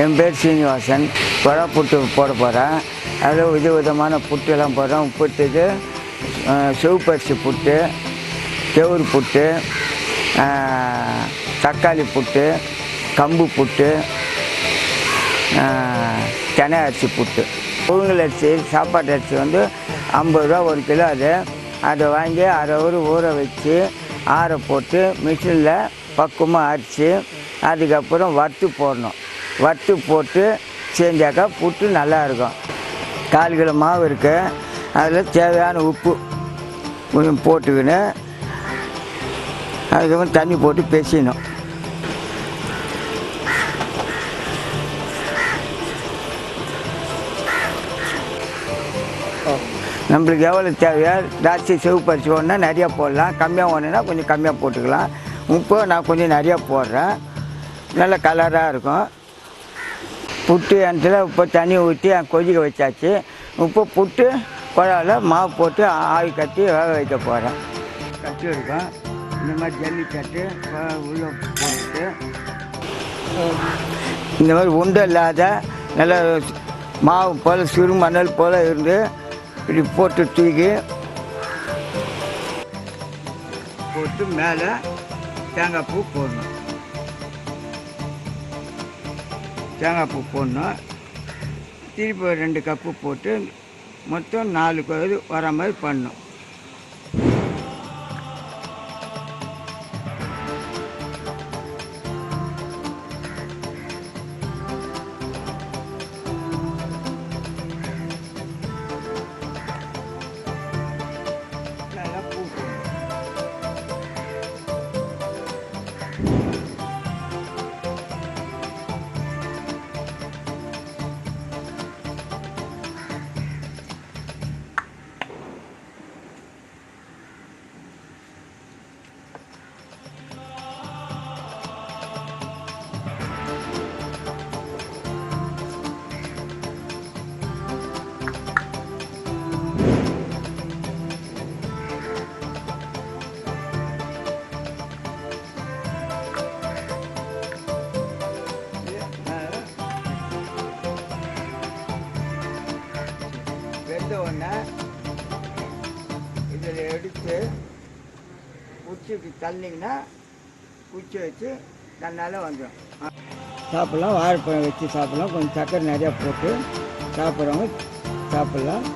என் பேர் சீனிவாசன். கொடா புட்டு போட போகிறேன். அதில் விதவிதமான புட்டுலாம் போடுறேன். உப்புட்டுக்கு சிவப்பரிசி புட்டு, கெவுரு புட்டு, தக்காளி புட்டு, கம்பு புட்டு, தெனை அரிசி புட்டு. புழுங்கல் அரிசி, சாப்பாட்டு அரிசி வந்து 50 ரூபா 1 கிலோ. அதை வாங்கி அரை ஊர் ஊற வச்சு ஆற போட்டு மிஷினில் பக்குவமாக அரிச்சு அதுக்கப்புறம் வறுத்து போடணும். வறுத்து போட்டு செஞ்சாக்கா புட்டு நல்லாயிருக்கும். 1/4 கிலோ மாவு இருக்குது. அதில் தேவையான உப்பு கொஞ்சம் போட்டுக்கின்னு அதுக்கப்புறம் தண்ணி போட்டு பிசையணும். நம்மளுக்கு எவ்வளோ தேவையோ ஜாஸ்தி சிவப்பரிசி ஒன்றா நிறையா போடலாம், கம்மியாக ஒன்றுனா கொஞ்சம் கம்மியாக போட்டுக்கலாம். உப்பு நான் கொஞ்சம் நிறையா போடுறேன், நல்ல கலராக இருக்கும். புட்டு எண்ணத்தில் இப்போ தண்ணி ஊற்றி கொதிக்க வச்சாச்சு. இப்போ புட்டு குழாவில் மாவு போட்டு ஆவி கட்டி வேக வைக்க போகிறேன். கட்டி இருக்கும். இந்த மாதிரி ஜல்லி தட்டு உள்ளே போட்டு இந்த மாதிரி உண்டை இல்லாத நல்ல மாவு போல் சிறு மணல் போல் இருந்து இப்படி போட்டு தூக்கி போட்டு மேலே தேங்காய் பூ போடணும். தேங்காய் பூ போடணும். திருப்பி 2 கப்பு போட்டு மொத்தம் 4 இது வர மாதிரி பண்ணணும். உடனே இதில் எடுத்து குச்சிக்கு தள்ளிங்கன்னா குச்சி வச்சு தன்னால் வந்துடும். சாப்பிட்லாம். வாழைப்பழம் வச்சு சாப்பிட்லாம். கொஞ்சம் சக்கரை நிறையா போட்டு சாப்பிட்றவங்க சாப்பிட்லாம்.